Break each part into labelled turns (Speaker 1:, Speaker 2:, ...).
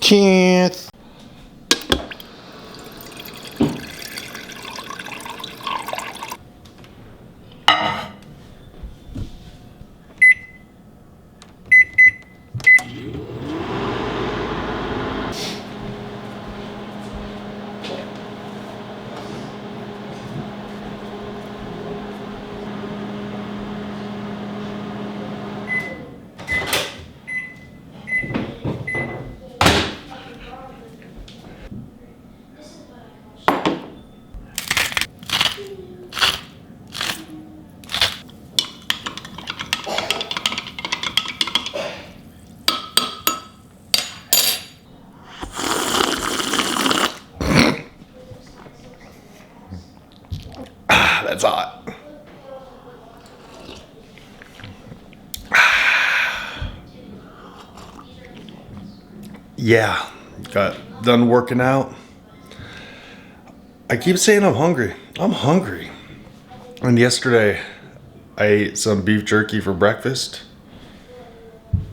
Speaker 1: Cheers. That's hot. Yeah, got done working out. I keep saying I'm hungry. I'm hungry. And yesterday I ate some beef jerky for breakfast.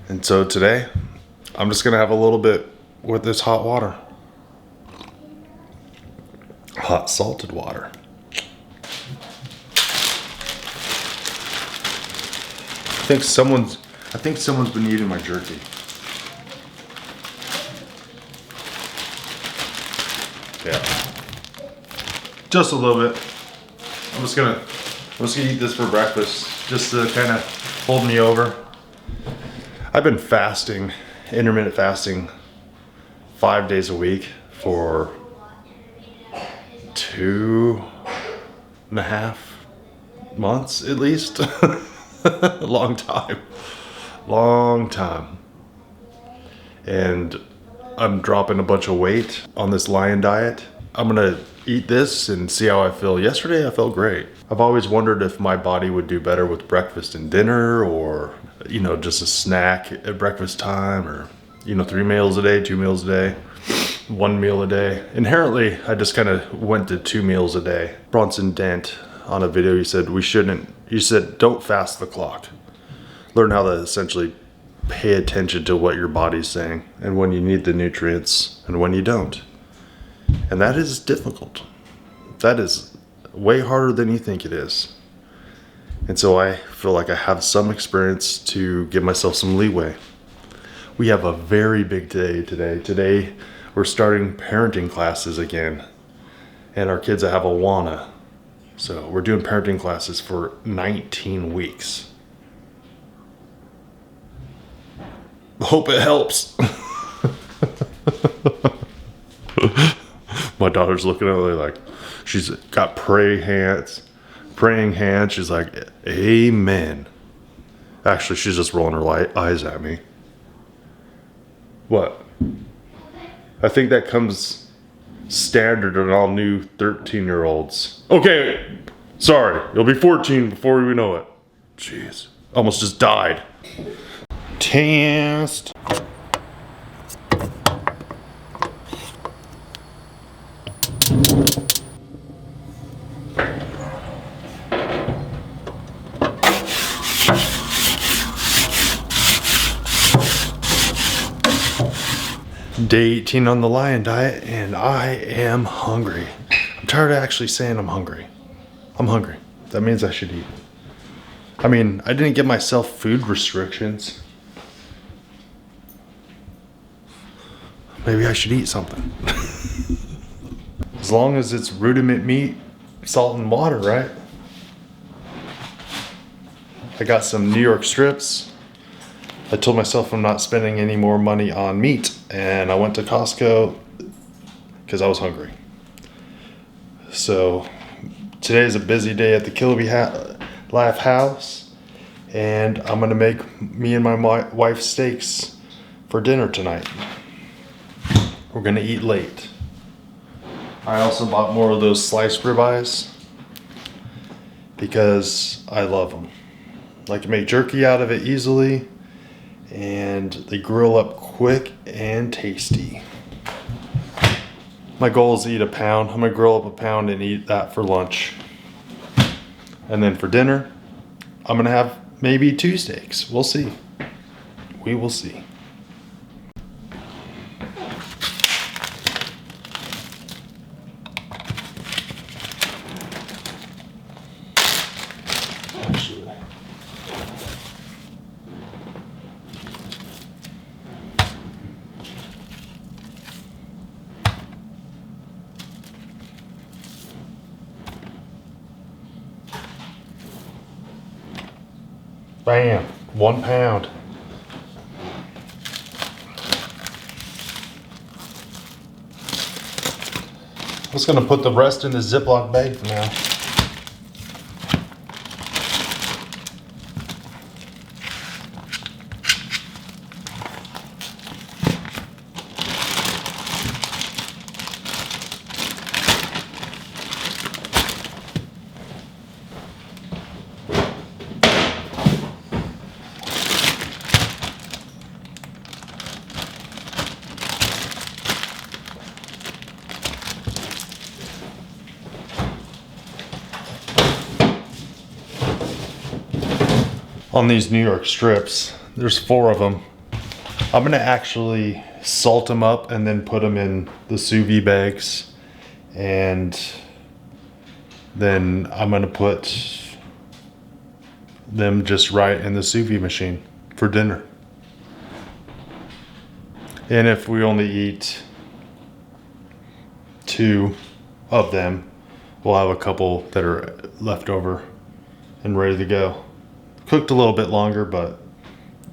Speaker 1: And so today I'm just gonna have a little bit with this hot water. Hot salted water. I think someone's been eating my jerky. Yeah. Just a little bit. I'm just gonna eat this for breakfast, just to kind of hold me over. I've been fasting, intermittent fasting, 5 days a week for 2.5 months at least. Long time. And I'm dropping a bunch of weight on this lion diet. I'm gonna eat this and see how I feel. Yesterday I felt great. I've always wondered if my body would do better with breakfast and dinner, or just a snack at breakfast time, or 3 meals a day, 2 meals a day, 1 meal a day. Inherently I just kind of went to 2 meals a day. Bronson Dent on a video, he said don't fast the clock. Learn how to essentially pay attention to what your body's saying and when you need the nutrients and when you don't. And that is difficult. That is way harder than you think it is. And so I feel like I have some experience to give myself some leeway. We have a very big day today. Today we're starting parenting classes again. And our kids have Awana. So we're doing parenting classes for 19 weeks. Hope it helps. My daughter's looking at me like, she's got praying hands. She's like, amen. Actually, she's just rolling her eyes at me. What? I think that comes standard on all new 13-year-olds. Okay, sorry. You'll be 14 before we know it. Jeez. Almost just died. Test. Day 18 on the lion diet, and I am hungry. I'm tired of actually saying I'm hungry. I'm hungry. That means I should eat. I mean, I didn't give myself food restrictions. Maybe I should eat something. As long as it's rudiment meat, salt and water, right? I got some New York strips. I told myself I'm not spending any more money on meat, and I went to Costco because I was hungry. So today is a busy day at the Kilby Life house, and I'm gonna make me and my wife steaks for dinner tonight. We're gonna eat late. I also bought more of those sliced ribeyes because I love them. I can make jerky out of it easily, and they grill up quick and tasty. My goal is to eat a pound. I'm gonna grill up a pound and eat that for lunch. And then for dinner, I'm gonna have maybe 2 steaks. We'll see. We will see. Bam, 1 pound. I'm just gonna put the rest in the Ziploc bag for now. On these New York strips, there's 4 of them. I'm gonna actually salt them up and then put them in the sous vide bags, and then I'm gonna put them just right in the sous vide machine for dinner. And if we only eat 2 of them, we'll have a couple that are left over and ready to go. Cooked a little bit longer, but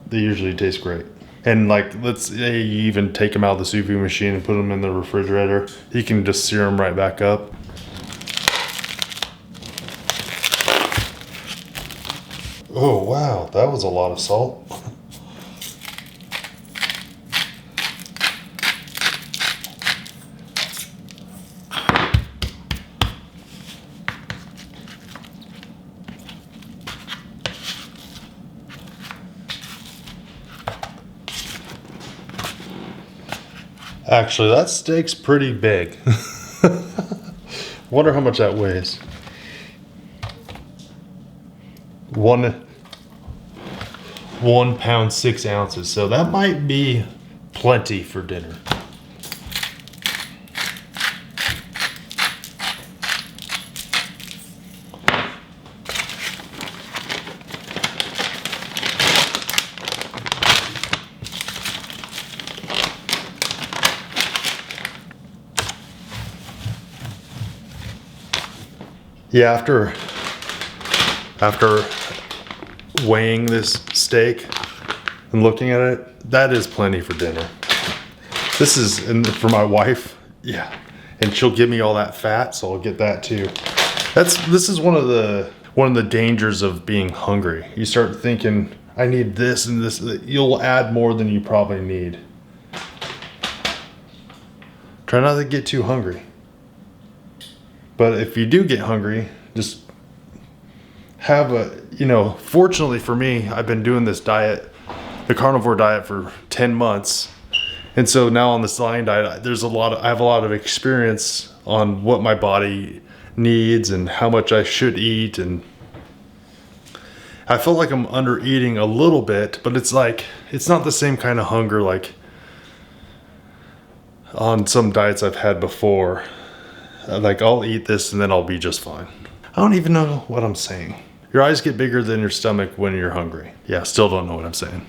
Speaker 1: they usually taste great. And like, let's say you even take them out of the sous vide machine and put them in the refrigerator, you can just sear them right back up. Oh wow, that was a lot of salt. Actually, that steak's pretty big. Wonder how much that weighs. 1 pound 6 ounces. So that might be plenty for dinner. Yeah, after weighing this steak and looking at it, that is plenty for dinner. This is, and for my wife, yeah, and she'll give me all that fat, so I'll get that too. This is one of the dangers of being hungry. You start thinking, I need this and this. You'll add more than you probably need. Try not to get too hungry. But if you do get hungry, just have fortunately for me, I've been doing this diet, the carnivore diet, for 10 months. And so now on this lion diet, I have a lot of experience on what my body needs and how much I should eat. And I feel like I'm under eating a little bit, but it's like, it's not the same kind of hunger like on some diets I've had before. Like, I'll eat this and then I'll be just fine. I don't even know what I'm saying. Your eyes get bigger than your stomach when you're hungry. Yeah, still don't know what I'm saying.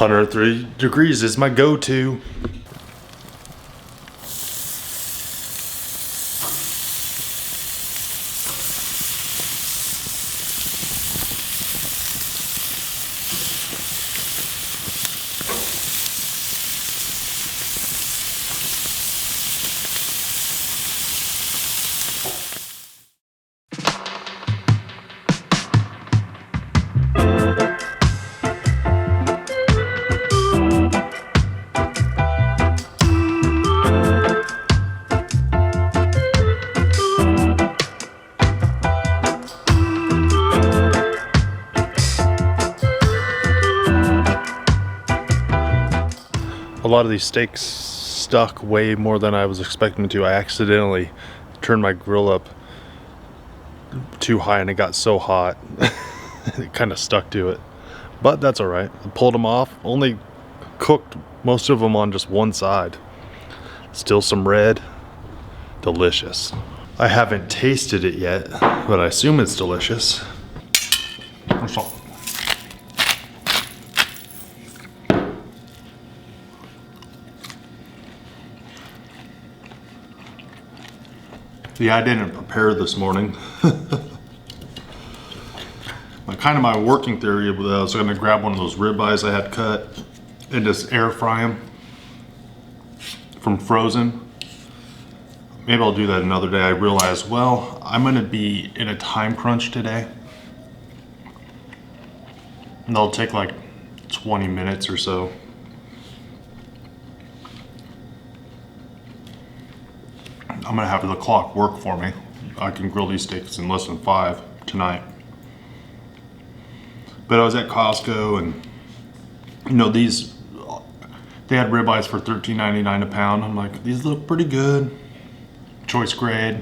Speaker 1: 103 degrees is my go-to. A lot of these steaks stuck way more than I was expecting to. I accidentally turned my grill up up too high and it got so hot. It kind of stuck to it. But that's all right. I pulled them off. Only cooked most of them on just one side. Still some red. Delicious. I haven't tasted it yet, but I assume it's delicious. That's all. Yeah, I didn't prepare this morning. My working theory was I was going to grab one of those ribeyes I had cut and just air fry them from frozen. Maybe I'll do that another day. I realized, well, I'm going to be in a time crunch today. And they'll take like 20 minutes or so. I'm going to have the clock work for me. I can grill these steaks in less than 5 tonight. But I was at Costco and, you know, they had ribeyes for $13.99 a pound. I'm like, these look pretty good. Choice grade.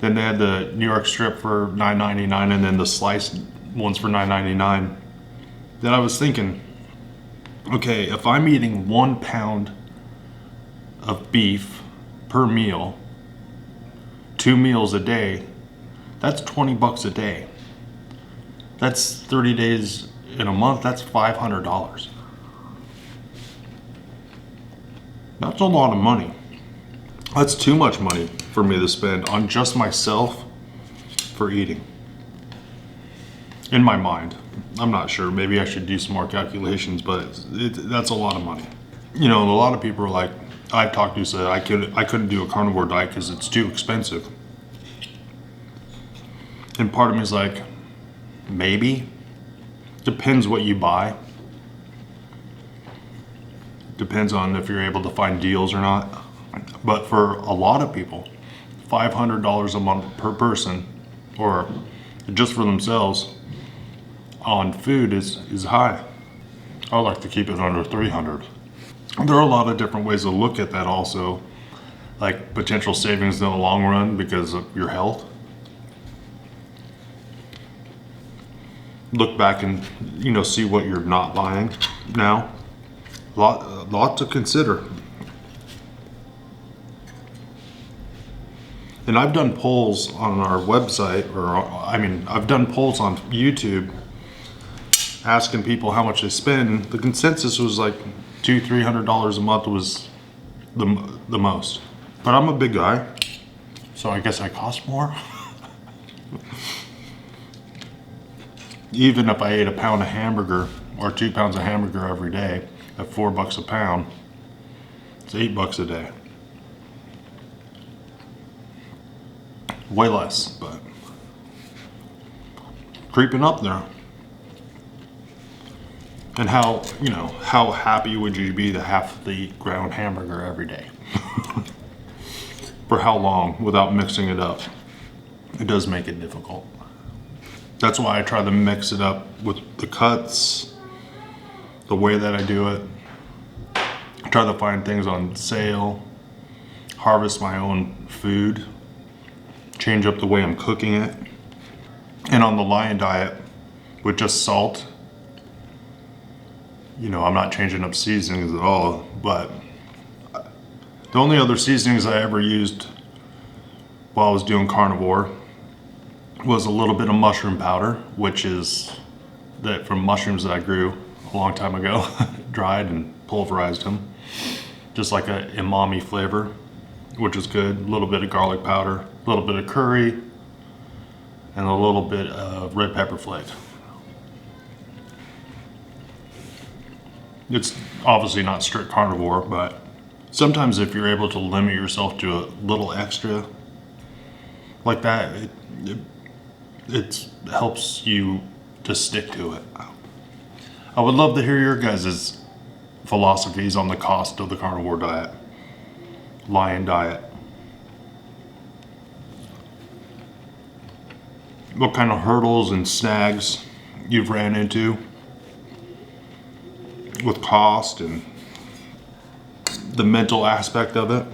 Speaker 1: Then they had the New York strip for $9.99 and then the sliced ones for $9.99. Then I was thinking, okay, if I'm eating 1 pound of beef per meal, 2 meals a day, that's $20 a day. That's 30 days in a month, that's $500. That's a lot of money. That's too much money for me to spend on just myself for eating. In my mind. I'm not sure, maybe I should do some more calculations, but that's a lot of money. You know, a lot of people are like, I've talked to said I couldn't do a carnivore diet because it's too expensive. And part of me is like, maybe. Depends what you buy. Depends on if you're able to find deals or not. But for a lot of people, $500 a month per person, or just for themselves, on food is high. I like to keep it under $300. There are a lot of different ways to look at that also, like potential savings in the long run because of your health. Look back and, you know, see what you're not buying now. Lot to consider. And I've done polls on our website, I've done polls on YouTube asking people how much they spend. The consensus was like $200-300 a month was the most. But I'm a big guy, so I guess I cost more. Even if I ate a pound of hamburger or 2 pounds of hamburger every day at $4 a pound, it's $8 a day. Way less, but creeping up there. And how happy would you be to have the ground hamburger every day? For how long without mixing it up? It does make it difficult. That's why I try to mix it up with the cuts, the way that I do it. I try to find things on sale, harvest my own food, change up the way I'm cooking it. And on the Lion diet, with just salt, you know, I'm not changing up seasonings at all, but the only other seasonings I ever used while I was doing carnivore was a little bit of mushroom powder, which is from mushrooms that I grew a long time ago, dried and pulverized them. Just like a umami flavor, which is good. A little bit of garlic powder, a little bit of curry, and a little bit of red pepper flake. It's obviously not strict carnivore, but sometimes if you're able to limit yourself to a little extra like that, it helps you to stick to it. I would love to hear your guys' philosophies on the cost of the carnivore diet, Lion diet. What kind of hurdles and snags you've ran into with cost and the mental aspect of it.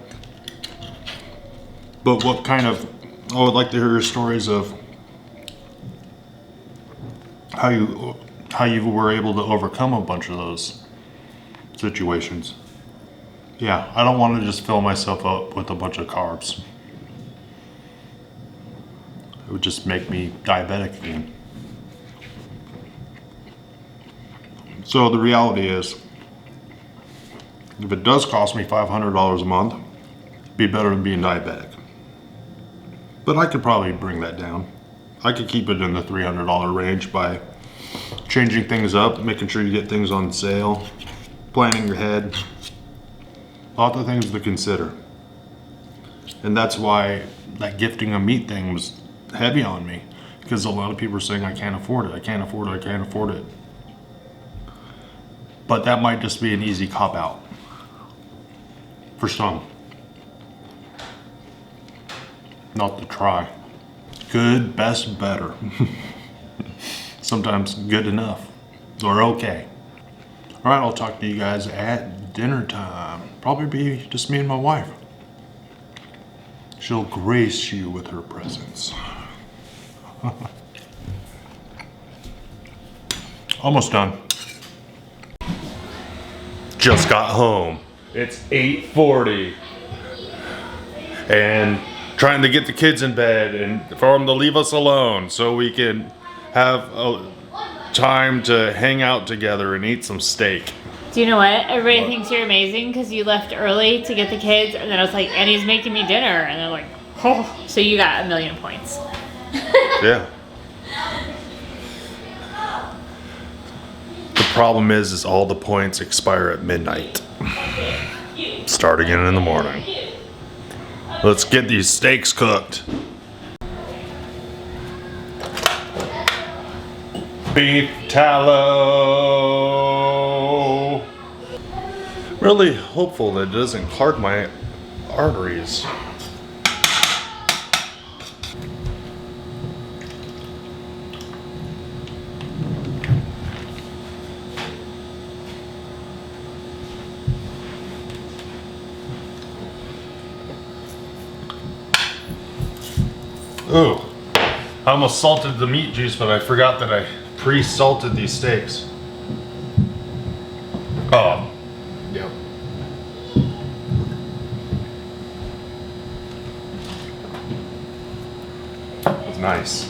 Speaker 1: But I would like to hear your stories of how you were able to overcome a bunch of those situations. Yeah, I don't want to just fill myself up with a bunch of carbs. It would just make me diabetic again. So the reality is, if it does cost me $500 a month, it'd be better than being diabetic. But I could probably bring that down. I could keep it in the $300 range by changing things up, making sure you get things on sale, planning ahead. Lots of things to consider. And that's why that gifting of meat thing was heavy on me, because a lot of people are saying I can't afford it, I can't afford it, I can't afford it. But that might just be an easy cop out for some. Not to try. Good, best, better. Sometimes good enough or okay. All right, I'll talk to you guys at dinner time. Probably be just me and my wife. She'll grace you with her presence. Almost done. Just got home. It's 8:40. And trying to get the kids in bed and for them to leave us alone so we can have a time to hang out together and eat some steak.
Speaker 2: Do you know what? Everybody thinks you're amazing because you left early to get the kids, and then I was like, and he's making me dinner, and they're like, oh. So you got 1,000,000 points.
Speaker 1: Yeah. The problem is all the points expire at midnight. Start again in the morning. Let's get these steaks cooked. Beef tallow. Really hopeful that it doesn't clog my arteries. Ooh, I almost salted the meat juice, but I forgot that I pre-salted these steaks. Oh, yep. That was nice.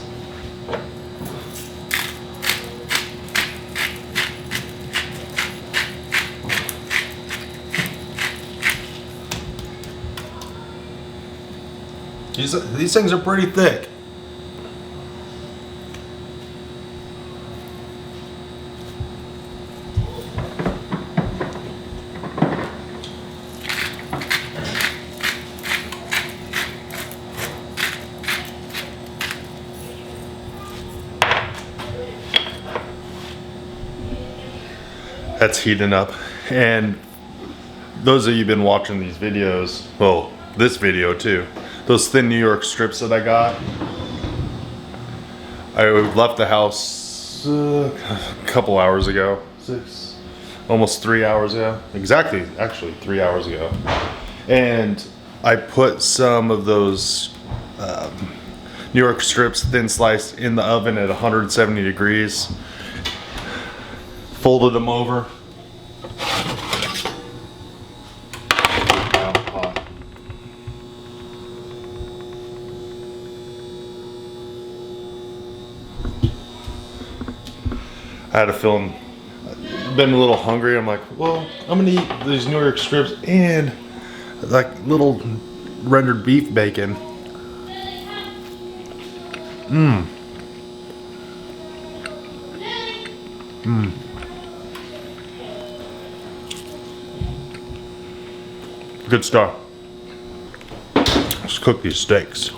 Speaker 1: These things are pretty thick. That's heating up. And those of you who've been watching these videos, well, this video too, those thin New York strips that I got, I left the house a couple hours ago, almost 3 hours ago, exactly, actually 3 hours ago. And I put some of those New York strips thin sliced in the oven at 170 degrees, folded them over. I had a feeling, been a little hungry. I'm like, well, I'm gonna eat these New York strips and like little rendered beef bacon. Mmm. Mmm. Good stuff. Let's cook these steaks.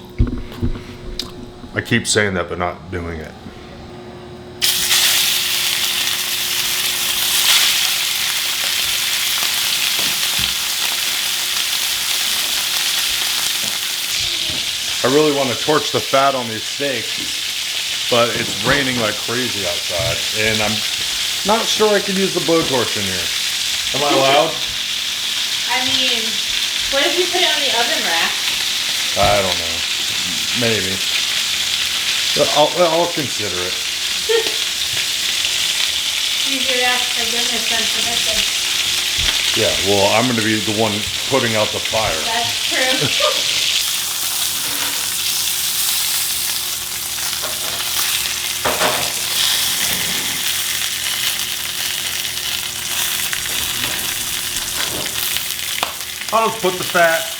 Speaker 1: I keep saying that, but not doing it. I really want to torch the fat on these steaks, but it's raining like crazy outside, and I'm not sure I can use the blowtorch in here. Am I allowed?
Speaker 2: I mean, what if you put it on the oven rack?
Speaker 1: I don't know. Maybe. But I'll consider it.
Speaker 2: easier to ask forgiveness than permission.
Speaker 1: Yeah, well, I'm going to be the one putting out the fire.
Speaker 2: That's true.
Speaker 1: I'll just put the fat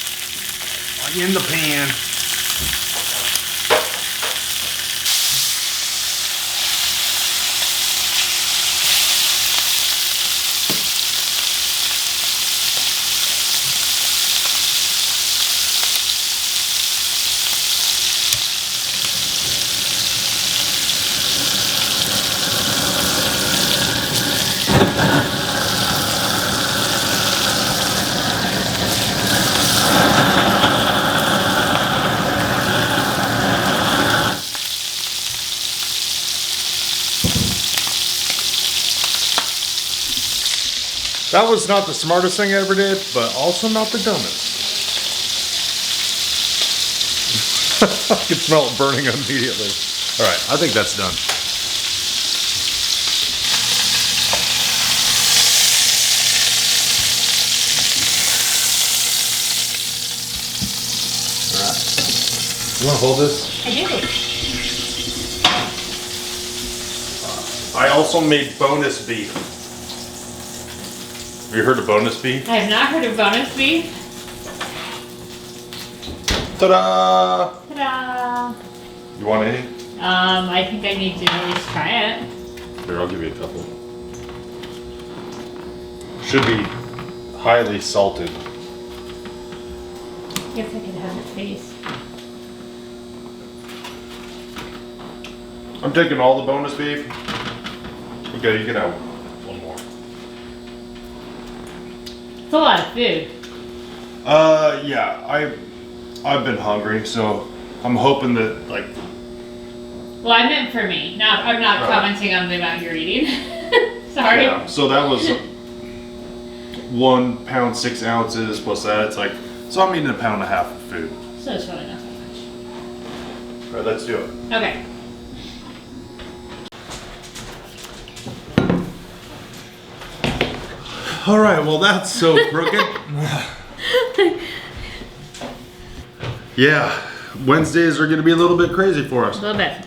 Speaker 1: in the pan. That was not the smartest thing I ever did, but also not the dumbest. I can smell it burning immediately. All right, I think that's done. All right. You want to hold this?
Speaker 2: I do.
Speaker 1: I also made bonus beef. Have you heard of bonus beef?
Speaker 2: I have not heard of bonus beef.
Speaker 1: Ta-da!
Speaker 2: Ta-da!
Speaker 1: You want any?
Speaker 2: I think I need to at least try it.
Speaker 1: Here, I'll give you a couple. Should be highly salted.
Speaker 2: I guess I could have a taste.
Speaker 1: I'm taking all the bonus beef. Okay, you can have one more.
Speaker 2: It's a lot of food.
Speaker 1: Yeah, I've been hungry, so I'm hoping that, like...
Speaker 2: Well, I meant for me. Now, I'm not commenting on the amount you're eating. Sorry.
Speaker 1: Yeah, so that was 1 pound 6 ounces plus that. It's like, so I'm eating a pound and a half of food.
Speaker 2: So it's really not that much.
Speaker 1: All right, let's do it.
Speaker 2: Okay.
Speaker 1: All right, well, that's so crooked. Yeah, Wednesdays are going to be a little bit crazy for us.
Speaker 2: A little bit.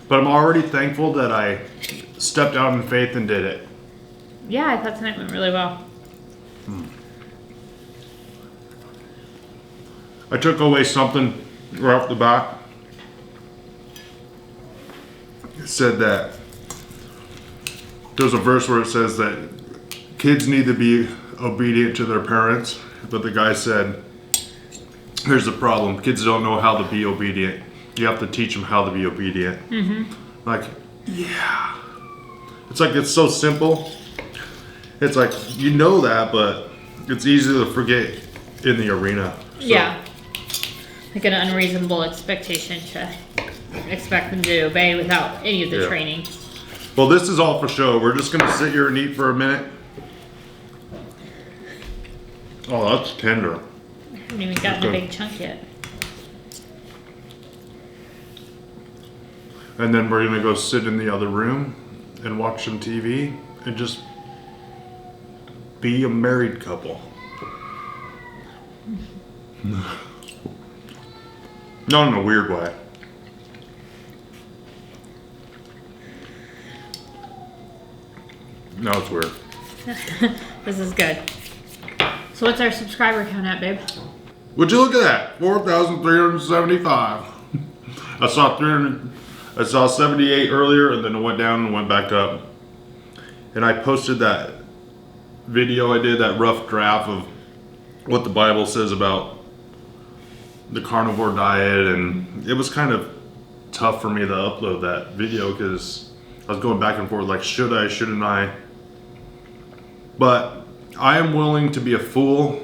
Speaker 1: But I'm already thankful that I stepped out in faith and did it.
Speaker 2: Yeah, I thought tonight went really well.
Speaker 1: I took away something right off the bat. It said that there's a verse where it says that kids need to be obedient to their parents, but the guy said, here's the problem, kids don't know how to be obedient. You have to teach them how to be obedient. Mm-hmm. Like, yeah. It's like, it's so simple. It's like, you know that, but it's easy to forget in the arena. So,
Speaker 2: Yeah. Like an unreasonable expectation to expect them to obey without any of the training.
Speaker 1: Well, this is all for show. We're just going to sit here and eat for a minute. Oh, that's tender.
Speaker 2: I haven't even gotten a big chunk yet.
Speaker 1: And then we're gonna go sit in the other room and watch some TV and just be a married couple. Not in a weird way. No, it's weird.
Speaker 2: This is good. So what's our subscriber count at, babe?
Speaker 1: Would you look at that? 4,375. I saw 78 earlier, and then it went down and went back up. And I posted that video I did, that rough draft of what the Bible says about the carnivore diet, and it was kind of tough for me to upload that video because I was going back and forth like, should I, shouldn't I? But I am willing to be a fool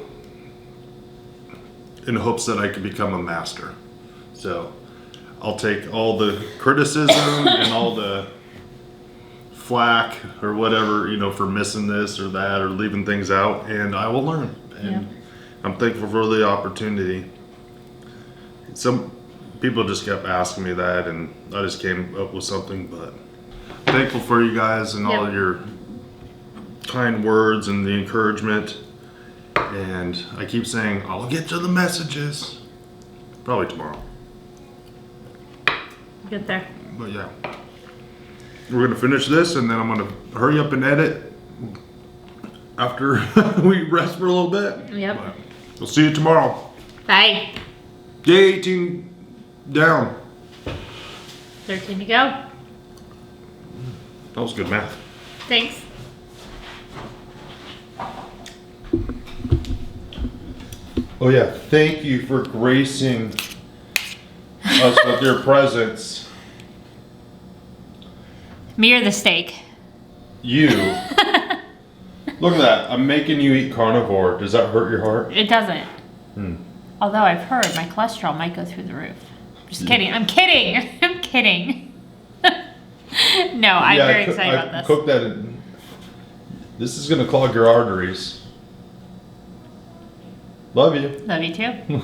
Speaker 1: in hopes that I can become a master. So I'll take all the criticism and all the flack or whatever, you know, for missing this or that or leaving things out, and I will learn. And I'm thankful for the opportunity. Some people just kept asking me that, and I just came up with something, but thankful for you guys and all
Speaker 2: Yep.
Speaker 1: your kind words and the encouragement. And I keep saying, I'll get to the messages. Probably tomorrow.
Speaker 2: Get there.
Speaker 1: But yeah. We're going to finish this and then I'm going to hurry up and edit after we rest for a little bit.
Speaker 2: Yep.
Speaker 1: But we'll see you tomorrow.
Speaker 2: Bye.
Speaker 1: Day 18 down.
Speaker 2: 13 to go.
Speaker 1: That was good math.
Speaker 2: Thanks.
Speaker 1: Oh yeah, thank you for gracing us with your presence.
Speaker 2: Me or the steak?
Speaker 1: You. Look at that. I'm making you eat carnivore. Does that hurt your heart?
Speaker 2: It doesn't. Although I've heard my cholesterol might go through the roof. Just kidding. I'm kidding. I'm kidding. No, I'm very excited about this.
Speaker 1: Cook that in. This is going to clog your arteries. Love you.
Speaker 2: Love you too.